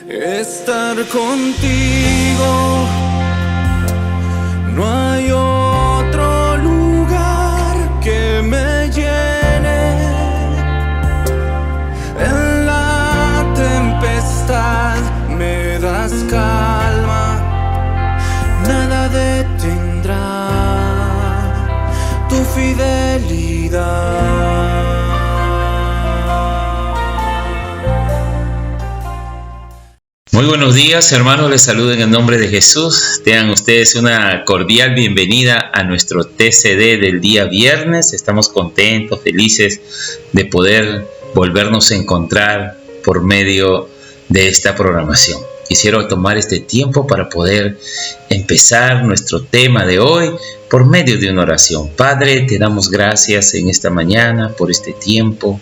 estar contigo. No hay otro lugar que me llene. En la tempestad me das calma, nada detendrá tu fidelidad. Muy buenos días, hermanos, les saludo en el nombre de Jesús. Tengan ustedes una cordial bienvenida a nuestro TCD del día viernes. Estamos contentos, felices de poder volvernos a encontrar por medio de esta programación. Quisiera tomar este tiempo para poder empezar nuestro tema de hoy por medio de una oración. Padre, te damos gracias en esta mañana por este tiempo,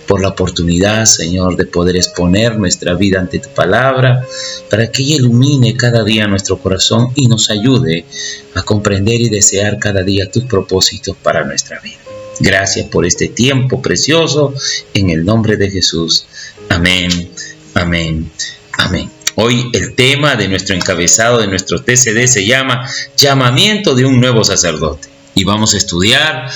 por la oportunidad, Señor, de poder exponer nuestra vida ante tu palabra, para que ella ilumine cada día nuestro corazón y nos ayude a comprender y desear cada día tus propósitos para nuestra vida. Gracias por este tiempo precioso, en el nombre de Jesús. Amén, amén, amén. Hoy el tema de nuestro encabezado de nuestro TCD se llama Llamamiento de un nuevo sacerdote. Y vamos a estudiar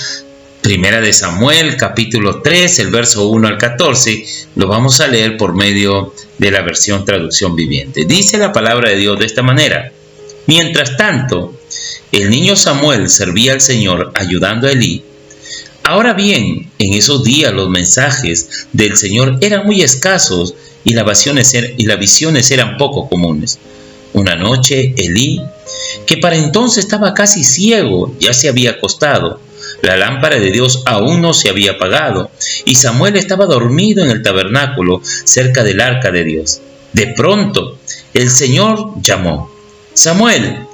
Primera de Samuel, capítulo 3, el verso 1 al 14. Lo vamos a leer por medio de la versión Traducción Viviente. Dice la palabra de Dios de esta manera: Mientras tanto, el niño Samuel servía al Señor ayudando a Elí. Ahora bien, en esos días los mensajes del Señor eran muy escasos y las visiones eran poco comunes. Una noche, Elí, que para entonces estaba casi ciego, ya se había acostado. La lámpara de Dios aún no se había apagado, y Samuel estaba dormido en el tabernáculo cerca del arca de Dios. De pronto, el Señor llamó: «Samuel».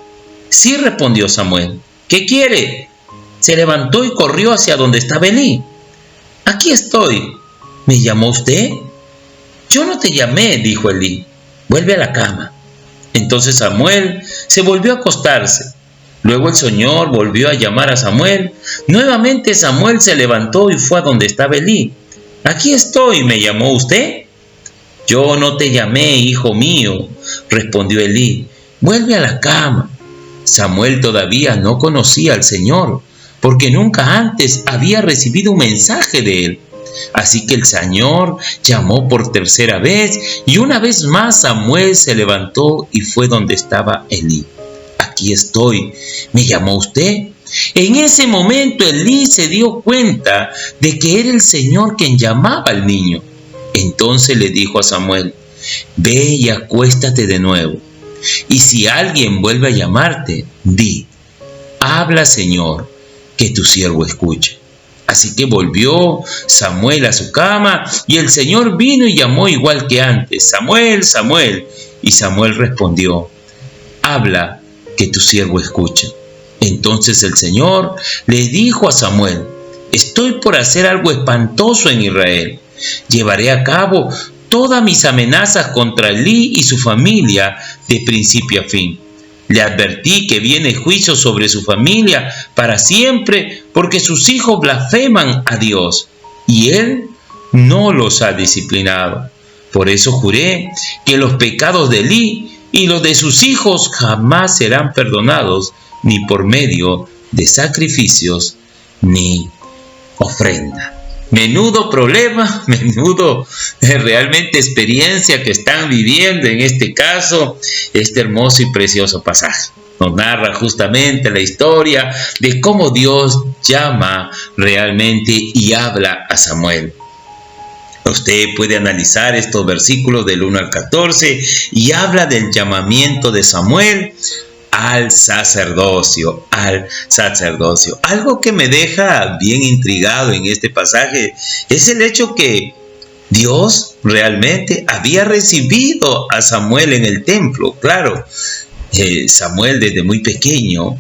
«Sí», respondió Samuel. «¿Qué quiere?». Se levantó y corrió hacia donde estaba Elí. «Aquí estoy». «¿Me llamó usted?». «Yo no te llamé», dijo Elí. «Vuelve a la cama». Entonces Samuel se volvió a acostarse. Luego el Señor volvió a llamar a Samuel. Nuevamente Samuel se levantó y fue a donde estaba Elí. «Aquí estoy», ¿me llamó usted?». «Yo no te llamé, hijo mío», respondió Elí. «Vuelve a la cama». Samuel todavía no conocía al Señor, porque nunca antes había recibido un mensaje de él. Así que el Señor llamó por tercera vez, y una vez más Samuel se levantó y fue donde estaba Elí. «Aquí estoy», ¿me llamó usted?». En ese momento Elí se dio cuenta de que era el Señor quien llamaba al niño. Entonces le dijo a Samuel: «Ve y acuéstate de nuevo. Y si alguien vuelve a llamarte, di: habla, Señor, que tu siervo escucha». Así que volvió Samuel a su cama, y el Señor vino y llamó igual que antes: «Samuel, Samuel». Y Samuel respondió: «Habla, que tu siervo escucha». Entonces el Señor le dijo a Samuel: «Estoy por hacer algo espantoso en Israel. Llevaré a cabo todas mis amenazas contra Elí y su familia de principio a fin. Le advertí que viene juicio sobre su familia para siempre, porque sus hijos blasfeman a Dios, y Él no los ha disciplinado. Por eso juré que los pecados de Elí y los de sus hijos jamás serán perdonados, ni por medio de sacrificios ni ofrenda». Menudo problema, menudo realmente experiencia que están viviendo en este caso, este hermoso y precioso pasaje. Nos narra justamente la historia de cómo Dios llama realmente y habla a Samuel. Usted puede analizar estos versículos del 1 al 14 y habla del llamamiento de Samuel al sacerdocio. Algo que me deja bien intrigado en este pasaje es el hecho que Dios realmente había recibido a Samuel en el templo. Claro, Samuel desde muy pequeño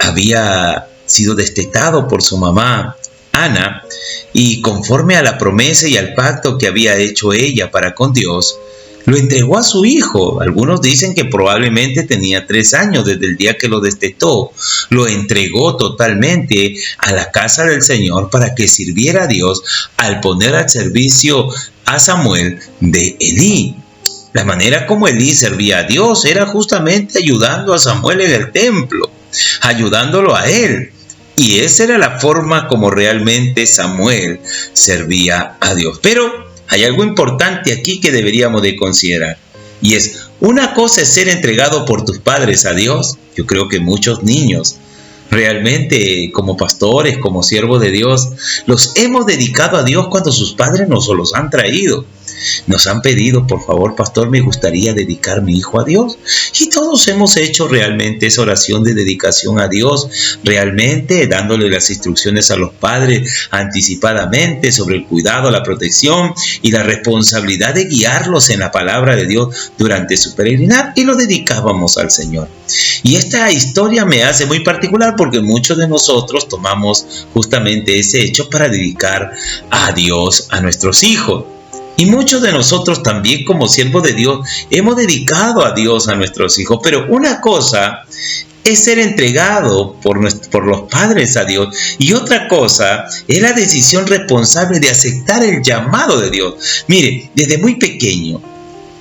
había sido destetado por su mamá Ana, y conforme a la promesa y al pacto que había hecho ella para con Dios, lo entregó a su hijo. Algunos dicen que probablemente tenía 3 años desde el día que lo destetó. Lo entregó totalmente a la casa del Señor para que sirviera a Dios al poner al servicio a Samuel de Elí. La manera como Elí servía a Dios era justamente ayudando a Samuel en el templo, ayudándolo a él. Y esa era la forma como realmente Samuel servía a Dios. Pero hay algo importante aquí que deberíamos de considerar. Y es, una cosa es ser entregado por tus padres a Dios. Yo creo que muchos niños, realmente como pastores, como siervos de Dios, los hemos dedicado a Dios cuando sus padres nos los han traído. Nos han pedido, por favor, pastor, me gustaría dedicar mi hijo a Dios. Y todos hemos hecho realmente esa oración de dedicación a Dios, realmente dándole las instrucciones a los padres anticipadamente sobre el cuidado, la protección y la responsabilidad de guiarlos en la palabra de Dios durante su peregrinar, y lo dedicábamos al Señor. Y esta historia me hace muy particular porque muchos de nosotros tomamos justamente ese hecho para dedicar a Dios a nuestros hijos. Y muchos de nosotros también, como siervos de Dios, hemos dedicado a Dios a nuestros hijos. Pero una cosa es ser entregado por los padres a Dios, y otra cosa es la decisión responsable de aceptar el llamado de Dios. Mire, desde muy pequeño,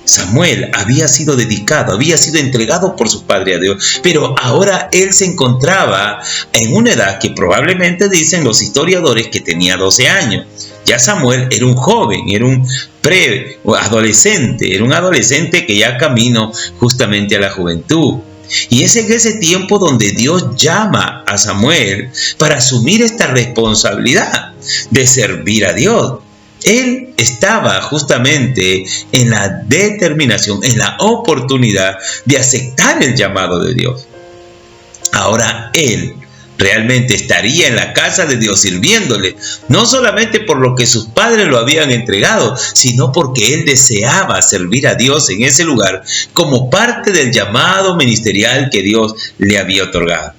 Samuel había sido dedicado, había sido entregado por su padre a Dios, pero ahora él se encontraba en una edad que probablemente dicen los historiadores que tenía 12 años. Ya Samuel era un joven, era un adolescente, era un adolescente que ya caminó justamente a la juventud. Y es en ese tiempo donde Dios llama a Samuel para asumir esta responsabilidad de servir a Dios. Él estaba justamente en la determinación, en la oportunidad de aceptar el llamado de Dios. Ahora él realmente estaría en la casa de Dios sirviéndole, no solamente por lo que sus padres lo habían entregado, sino porque él deseaba servir a Dios en ese lugar como parte del llamado ministerial que Dios le había otorgado.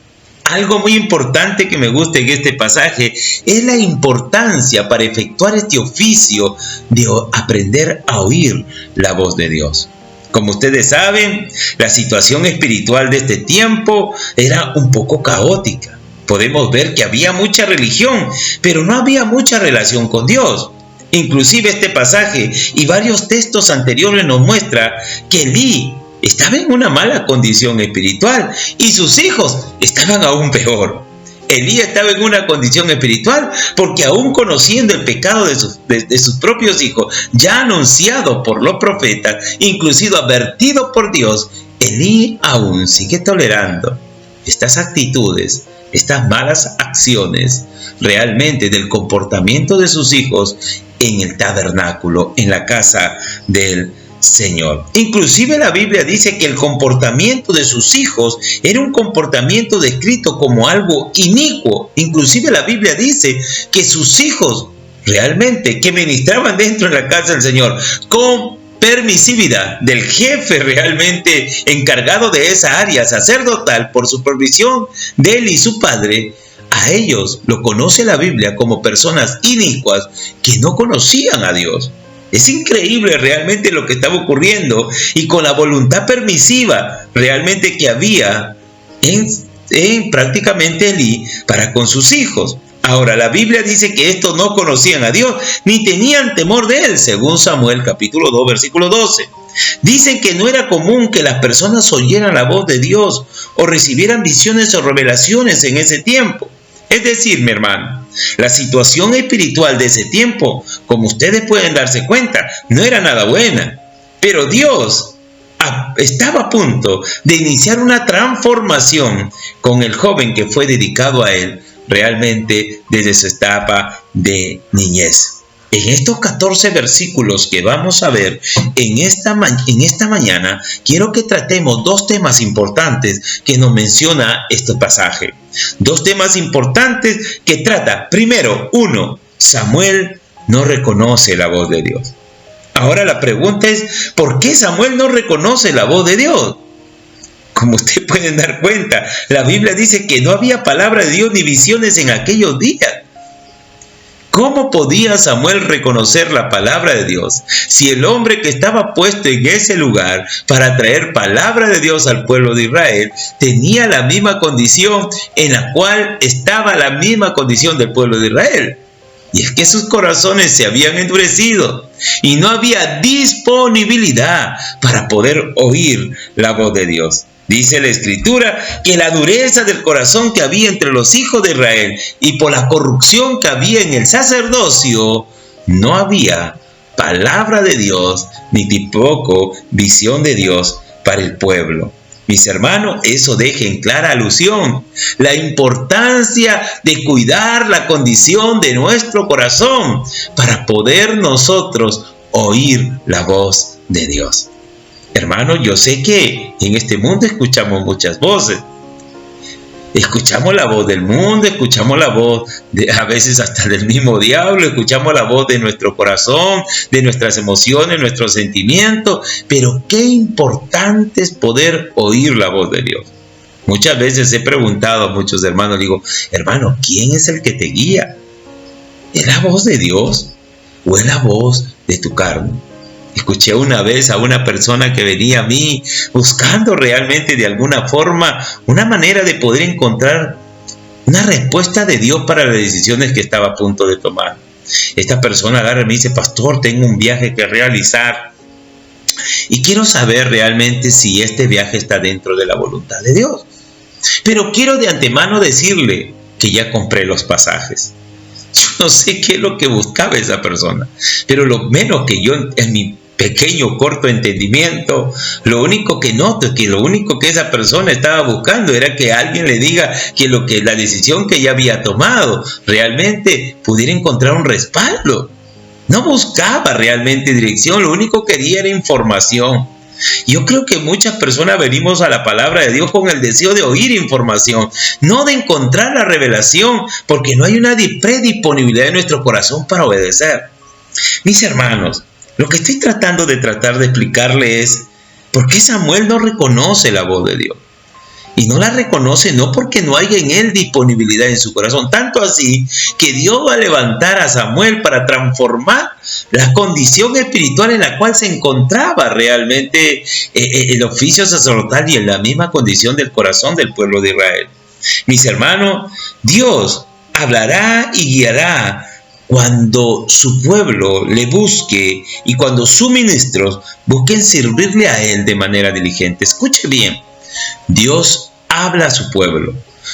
Algo muy importante que me gusta en este pasaje es la importancia para efectuar este oficio de aprender a oír la voz de Dios. Como ustedes saben, la situación espiritual de este tiempo era un poco caótica. Podemos ver que había mucha religión, pero no había mucha relación con Dios. Inclusive este pasaje y varios textos anteriores nos muestra que Elí estaba en una mala condición espiritual y sus hijos estaban aún peor. Elí estaba en una condición espiritual porque aún conociendo el pecado de sus propios hijos, ya anunciado por los profetas, inclusive advertido por Dios, Elí aún sigue tolerando estas actitudes, estas malas acciones realmente del comportamiento de sus hijos en el tabernáculo, en la casa del Señor. Inclusive la Biblia dice que el comportamiento de sus hijos era un comportamiento descrito como algo inicuo. Inclusive la Biblia dice que sus hijos realmente que ministraban dentro de la casa del Señor con permisividad del jefe realmente encargado de esa área sacerdotal por supervisión de él y su padre, a ellos lo conoce la Biblia como personas inicuas que no conocían a Dios. Es increíble realmente lo que estaba ocurriendo y con la voluntad permisiva realmente que había en prácticamente Elí para con sus hijos. Ahora, la Biblia dice que estos no conocían a Dios ni tenían temor de él, según Samuel capítulo 2, versículo 12. Dicen que no era común que las personas oyeran la voz de Dios o recibieran visiones o revelaciones en ese tiempo. Es decir, mi hermano, la situación espiritual de ese tiempo, como ustedes pueden darse cuenta, no era nada buena. Pero Dios estaba a punto de iniciar una transformación con el joven que fue dedicado a él realmente desde su etapa de niñez. En estos 14 versículos que vamos a ver en esta mañana, quiero que tratemos dos temas importantes que nos menciona este pasaje. Dos temas importantes que trata. Primero, uno, Samuel no reconoce la voz de Dios. Ahora la pregunta es, ¿por qué Samuel no reconoce la voz de Dios? Como ustedes pueden dar cuenta, la Biblia dice que no había palabra de Dios ni visiones en aquellos días. ¿Cómo podía Samuel reconocer la palabra de Dios si el hombre que estaba puesto en ese lugar para traer palabra de Dios al pueblo de Israel tenía la misma condición en la cual estaba la misma condición del pueblo de Israel? Y es que sus corazones se habían endurecido y no había disponibilidad para poder oír la voz de Dios. Dice la Escritura que la dureza del corazón que había entre los hijos de Israel y por la corrupción que había en el sacerdocio, no había palabra de Dios ni tampoco visión de Dios para el pueblo. Mis hermanos, eso deja en clara alusión la importancia de cuidar la condición de nuestro corazón para poder nosotros oír la voz de Dios. Hermanos, yo sé que en este mundo escuchamos muchas voces. Escuchamos la voz del mundo, escuchamos la voz a veces hasta del mismo diablo, escuchamos la voz de nuestro corazón, de nuestras emociones, nuestros sentimientos, pero qué importante es poder oír la voz de Dios. Muchas veces he preguntado a muchos hermanos, digo, hermano, ¿quién es el que te guía? ¿Es la voz de Dios o es la voz de tu carne? Escuché una vez a una persona que venía a mí buscando realmente de alguna forma una manera de poder encontrar una respuesta de Dios para las decisiones que estaba a punto de tomar. Esta persona agarra y me dice, pastor, tengo un viaje que realizar y quiero saber realmente si este viaje está dentro de la voluntad de Dios. Pero quiero de antemano decirle que ya compré los pasajes. Yo no sé qué es lo que buscaba esa persona, pero lo menos que yo en mi pequeño, corto entendimiento, lo único que noto es que lo único que esa persona estaba buscando era que alguien le diga que la decisión que ella había tomado realmente pudiera encontrar un respaldo. No buscaba realmente dirección, lo único que quería era información. Yo creo que muchas personas venimos a la palabra de Dios con el deseo de oír información, no de encontrar la revelación, porque no hay una predisponibilidad en nuestro corazón para obedecer. Mis hermanos, lo que estoy tratando de explicarle es por qué Samuel no reconoce la voz de Dios. Y no la reconoce no porque no haya en él disponibilidad en su corazón. Tanto así que Dios va a levantar a Samuel para transformar la condición espiritual en la cual se encontraba realmente el oficio sacerdotal y en la misma condición del corazón del pueblo de Israel. Mis hermanos, Dios hablará y guiará cuando su pueblo le busque y cuando sus ministros busquen servirle a él de manera diligente. Escuche bien, Dios habla a su pueblo,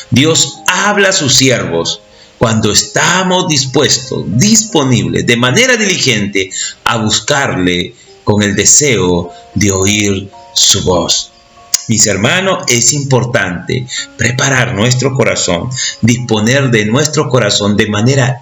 Dios habla a sus siervos cuando estamos dispuestos, disponibles, de manera diligente a buscarle con el deseo de oír su voz. Mis hermanos, es importante preparar nuestro corazón, disponer de nuestro corazón de manera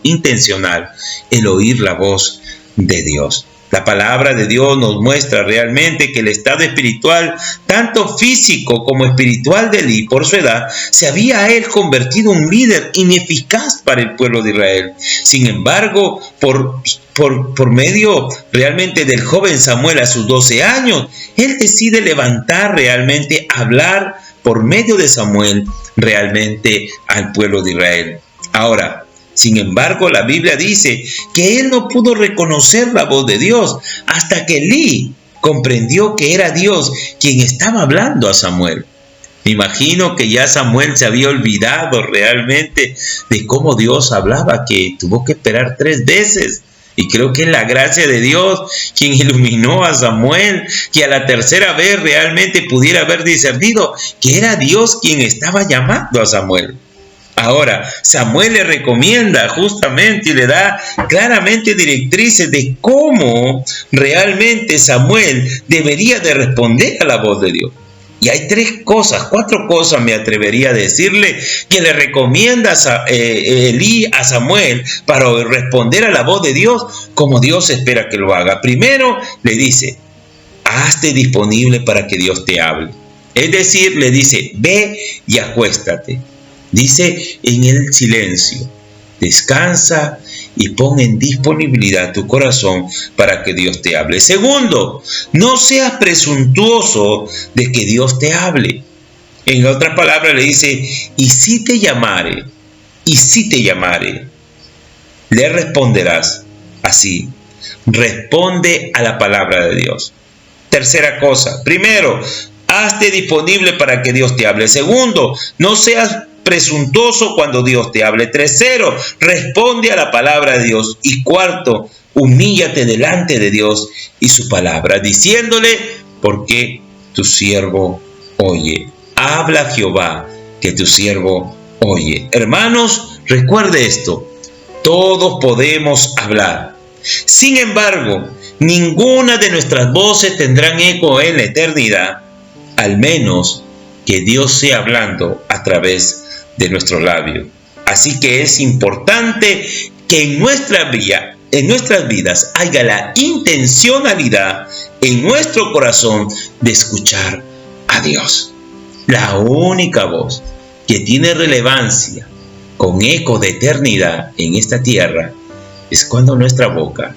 intencional el oír la voz de Dios. La palabra de Dios nos muestra realmente que el estado espiritual, tanto físico como espiritual de Elí, por su edad, se había a él convertido en un líder ineficaz para el pueblo de Israel. Sin embargo, por medio realmente del joven Samuel a sus 12 años, él decide levantar realmente, hablar por medio de Samuel realmente al pueblo de Israel. Ahora, sin embargo, la Biblia dice que él no pudo reconocer la voz de Dios hasta que Elí comprendió que era Dios quien estaba hablando a Samuel. Me imagino que ya Samuel se había olvidado realmente de cómo Dios hablaba, que tuvo que esperar 3 veces. Y creo que es la gracia de Dios quien iluminó a Samuel, que a la tercera vez realmente pudiera haber discernido que era Dios quien estaba llamando a Samuel. Ahora, Samuel le recomienda justamente y le da claramente directrices de cómo realmente Samuel debería de responder a la voz de Dios. Y hay 4 cosas me atrevería a decirle que le recomienda Elí a Samuel para responder a la voz de Dios como Dios espera que lo haga. Primero le dice, hazte disponible para que Dios te hable. Es decir, le dice, ve y acuéstate. Dice en el silencio, descansa y pon en disponibilidad tu corazón para que Dios te hable. Segundo, no seas presuntuoso de que Dios te hable. En otras palabras le dice, y si te llamare, le responderás. Así, responde a la palabra de Dios. Tercera cosa, primero, hazte disponible para que Dios te hable. Segundo, no seas presuntuoso cuando Dios te hable. 3, responde a la palabra de Dios. Y 4, humíllate delante de Dios y su palabra, diciéndole, porque tu siervo oye. Habla Jehová, que tu siervo oye. Hermanos, recuerde esto. Todos podemos hablar. Sin embargo, ninguna de nuestras voces tendrán eco en la eternidad, al menos que Dios sea hablando a través de nuestros labios. Así que es importante que en nuestras vidas haya la intencionalidad en nuestro corazón de escuchar a Dios. La única voz que tiene relevancia con eco de eternidad en esta tierra es cuando nuestra boca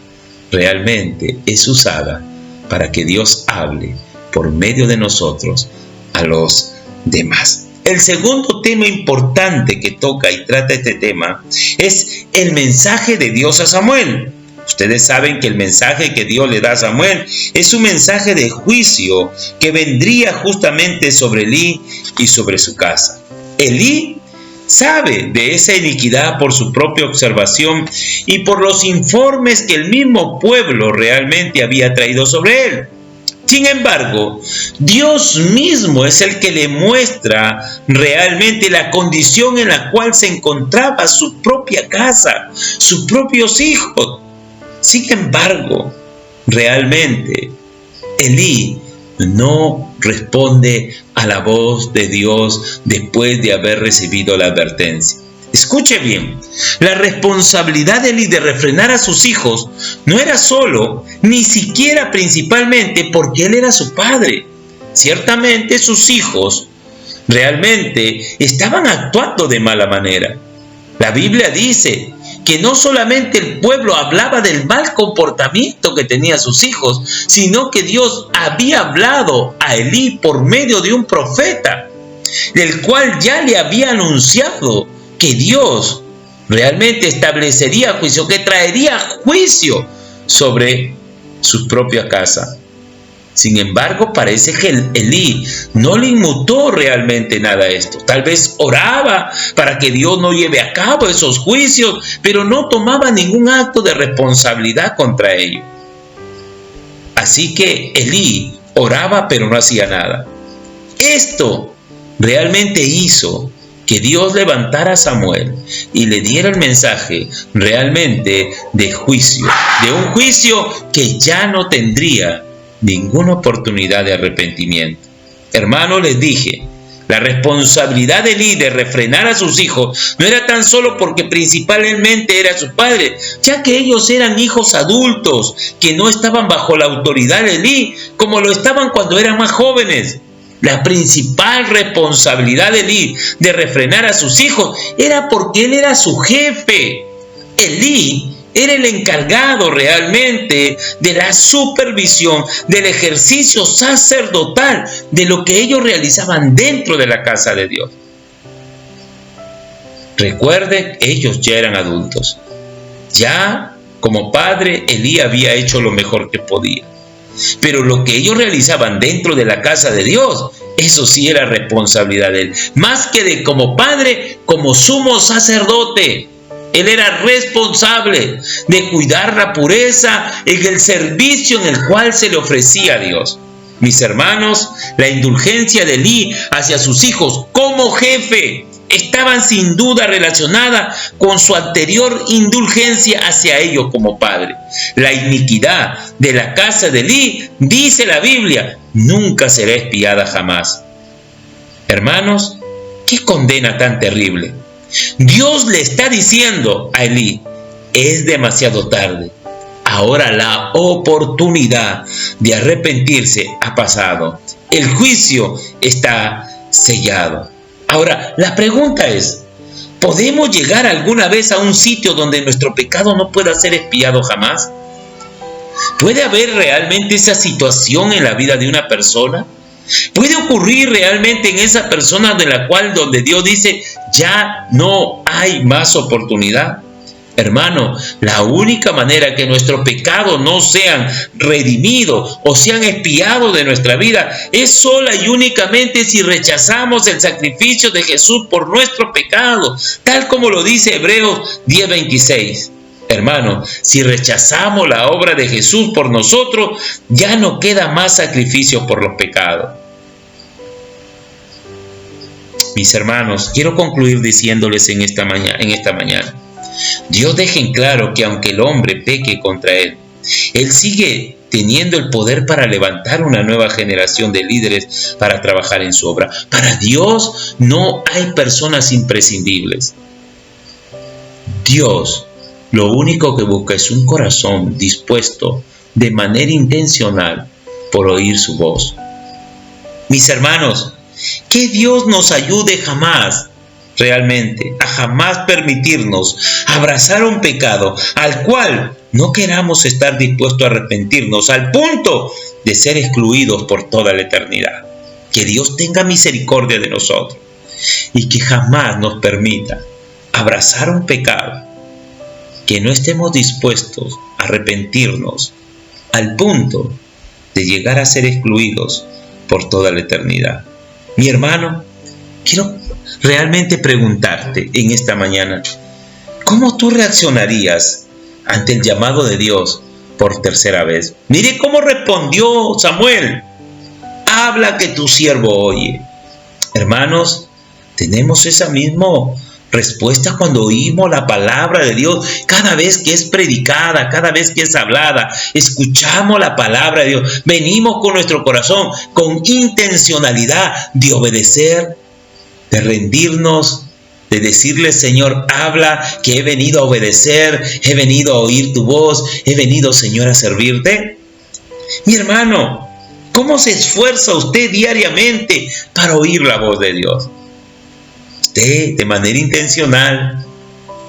realmente es usada para que Dios hable por medio de nosotros a los demás. El segundo tema importante que toca y trata este tema es el mensaje de Dios a Samuel. Ustedes saben que el mensaje que Dios le da a Samuel es un mensaje de juicio que vendría justamente sobre Elí y sobre su casa. Elí sabe de esa iniquidad por su propia observación y por los informes que el mismo pueblo realmente había traído sobre él. Sin embargo, Dios mismo es el que le muestra realmente la condición en la cual se encontraba su propia casa, sus propios hijos. Sin embargo, realmente, Elí no responde a la voz de Dios después de haber recibido la advertencia. Escuche bien, la responsabilidad de Elí de refrenar a sus hijos no era solo, ni siquiera principalmente porque él era su padre. Ciertamente sus hijos realmente estaban actuando de mala manera. La Biblia dice que no solamente el pueblo hablaba del mal comportamiento que tenían sus hijos, sino que Dios había hablado a Elí por medio de un profeta, del cual ya le había anunciado que Dios realmente establecería juicio, que traería juicio sobre su propia casa. Sin embargo, parece que Elí no le inmutó realmente nada a esto. Tal vez oraba para que Dios no lleve a cabo esos juicios, pero no tomaba ningún acto de responsabilidad contra ellos. Así que Elí oraba, pero no hacía nada. Esto realmente hizo que Dios levantara a Samuel y le diera el mensaje realmente de juicio, de un juicio que ya no tendría ninguna oportunidad de arrepentimiento. Hermanos, les dije, la responsabilidad de Elí de refrenar a sus hijos no era tan solo porque principalmente era su padre, ya que ellos eran hijos adultos que no estaban bajo la autoridad de Elí como lo estaban cuando eran más jóvenes. La principal responsabilidad de Elí de refrenar a sus hijos era porque él era su jefe. Elí era el encargado realmente de la supervisión, del ejercicio sacerdotal, de lo que ellos realizaban dentro de la casa de Dios. Recuerden, ellos ya eran adultos. Ya como padre, Elí había hecho lo mejor que podía. Pero lo que ellos realizaban dentro de la casa de Dios, eso sí era responsabilidad de él. Más que de como padre, como sumo sacerdote. Él era responsable de cuidar la pureza en el servicio en el cual se le ofrecía a Dios. Mis hermanos, la indulgencia de Elí hacia sus hijos como jefe estaban sin duda relacionada con su anterior indulgencia hacia ellos como padre. La iniquidad de la casa de Elí, dice la Biblia, nunca será expiada jamás. Hermanos, ¿qué condena tan terrible? Dios le está diciendo a Elí, es demasiado tarde. Ahora la oportunidad de arrepentirse ha pasado. El juicio está sellado. Ahora, la pregunta es, ¿podemos llegar alguna vez a un sitio donde nuestro pecado no pueda ser expiado jamás? ¿Puede haber realmente esa situación en la vida de una persona? ¿Puede ocurrir realmente en esa persona donde Dios dice, ya no hay más oportunidad? Hermano, la única manera que nuestros pecados no sean redimidos o sean expiados de nuestra vida es sola y únicamente si rechazamos el sacrificio de Jesús por nuestros pecados, tal como lo dice Hebreos 10:26. Hermano, si rechazamos la obra de Jesús por nosotros, ya no queda más sacrificio por los pecados. Mis hermanos, quiero concluir diciéndoles en esta mañana, Dios deja en claro que aunque el hombre peque contra Él sigue teniendo el poder para levantar una nueva generación de líderes para trabajar en su obra. Para Dios no hay personas imprescindibles. Dios lo único que busca es un corazón dispuesto de manera intencional por oír su voz. Mis hermanos, que Dios nos ayude realmente a jamás permitirnos abrazar un pecado al cual no queramos estar dispuestos a arrepentirnos al punto de ser excluidos por toda la eternidad. Que Dios tenga misericordia de nosotros y que jamás nos permita abrazar un pecado que no estemos dispuestos a arrepentirnos al punto de llegar a ser excluidos por toda la eternidad. Mi hermano, quiero realmente preguntarte en esta mañana, ¿cómo tú reaccionarías ante el llamado de Dios por tercera vez? Mire cómo respondió Samuel: habla que tu siervo oye. Hermanos, tenemos esa misma respuesta cuando oímos la palabra de Dios. Cada vez que es predicada, cada vez que es hablada, escuchamos la palabra de Dios, venimos con nuestro corazón, con intencionalidad de obedecer, de rendirnos, de decirle: Señor, habla, que he venido a obedecer, he venido a oír tu voz, he venido, Señor, a servirte. Mi hermano, ¿cómo se esfuerza usted diariamente para oír la voz de Dios? Usted, de manera intencional,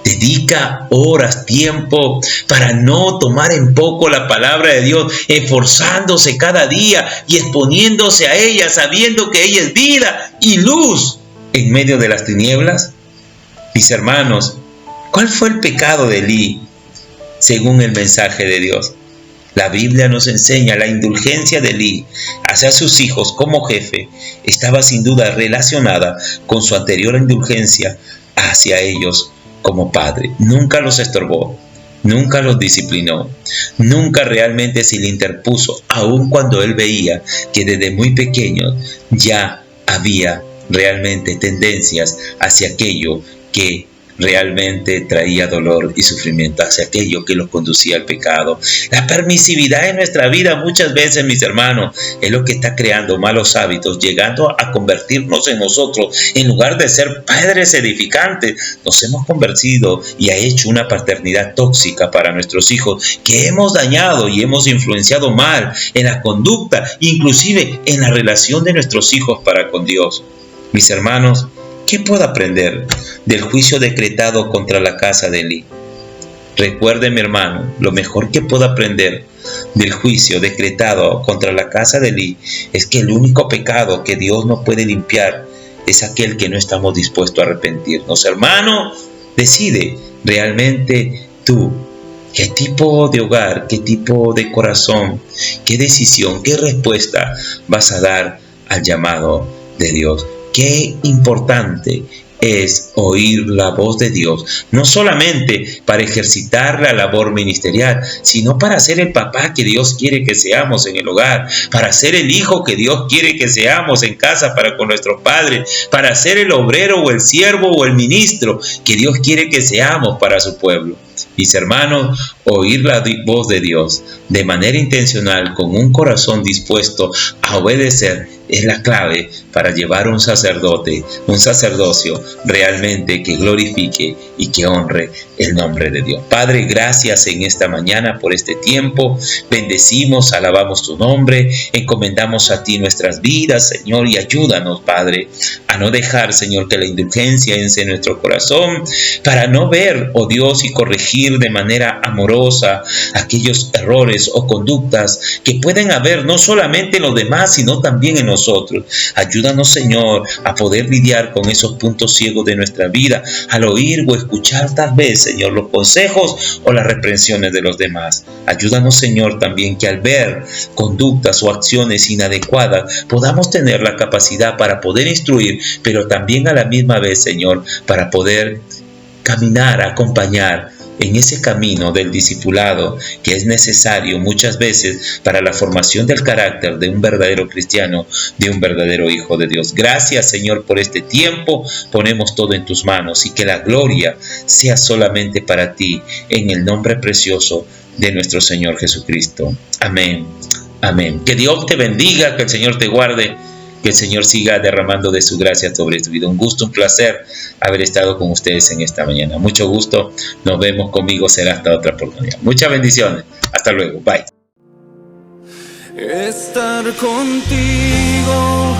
dedica horas, tiempo para no tomar en poco la palabra de Dios, esforzándose cada día y exponiéndose a ella, sabiendo que ella es vida y luz en medio de las tinieblas. Mis hermanos, ¿cuál fue el pecado de Elí según el mensaje de Dios? La Biblia nos enseña la indulgencia de Elí hacia sus hijos como jefe. Estaba sin duda relacionada con su anterior indulgencia hacia ellos como padre. Nunca los estorbó, nunca los disciplinó, nunca realmente se le interpuso, aun cuando él veía que desde muy pequeño ya había realmente tendencias hacia aquello que realmente traía dolor y sufrimiento, hacia aquello que los conducía al pecado. La permisividad en nuestra vida muchas veces, mis hermanos, es lo que está creando malos hábitos, llegando a convertirnos en nosotros. En lugar de ser padres edificantes, nos hemos convertido y ha hecho una paternidad tóxica para nuestros hijos, que hemos dañado y hemos influenciado mal en la conducta, inclusive en la relación de nuestros hijos para con Dios. Mis hermanos, ¿qué puedo aprender del juicio decretado contra la casa de Elí? Recuerde, mi hermano, lo mejor que puedo aprender del juicio decretado contra la casa de Elí es que el único pecado que Dios no puede limpiar es aquel que no estamos dispuestos a arrepentirnos. Hermano, decide realmente tú qué tipo de hogar, qué tipo de corazón, qué decisión, qué respuesta vas a dar al llamado de Dios. Qué importante es oír la voz de Dios, no solamente para ejercitar la labor ministerial, sino para ser el papá que Dios quiere que seamos en el hogar, para ser el hijo que Dios quiere que seamos en casa para con nuestros padres, para ser el obrero o el siervo o el ministro que Dios quiere que seamos para su pueblo. Mis hermanos, oír la voz de Dios de manera intencional, con un corazón dispuesto a obedecer, es la clave para llevar un sacerdocio realmente que glorifique y que honre el nombre de Dios. Padre, gracias en esta mañana por este tiempo. Bendecimos, alabamos tu nombre, encomendamos a ti nuestras vidas, Señor, y ayúdanos, Padre, a no dejar, Señor, que la indulgencia entre en nuestro corazón, para no ver, oh Dios, y corregir de manera amorosa aquellos errores o conductas que pueden haber no solamente en los demás, sino también en nosotros. nosotros. Ayúdanos, Señor, a poder lidiar con esos puntos ciegos de nuestra vida, al oír o escuchar tal vez, Señor, los consejos o las reprensiones de los demás. Ayúdanos, Señor, también que al ver conductas o acciones inadecuadas podamos tener la capacidad para poder instruir, pero también a la misma vez, Señor, para poder caminar, acompañar en ese camino del discipulado que es necesario muchas veces para la formación del carácter de un verdadero cristiano, de un verdadero hijo de Dios. Gracias, Señor, por este tiempo. Ponemos todo en tus manos y que la gloria sea solamente para ti, en el nombre precioso de nuestro Señor Jesucristo. Amén. Amén. Que Dios te bendiga, que el Señor te guarde, que el Señor siga derramando de su gracia sobre tu vida. Un gusto, un placer haber estado con ustedes en esta mañana. Mucho gusto. Nos vemos. Conmigo será hasta otra oportunidad. Muchas bendiciones. Hasta luego. Bye. Estar contigo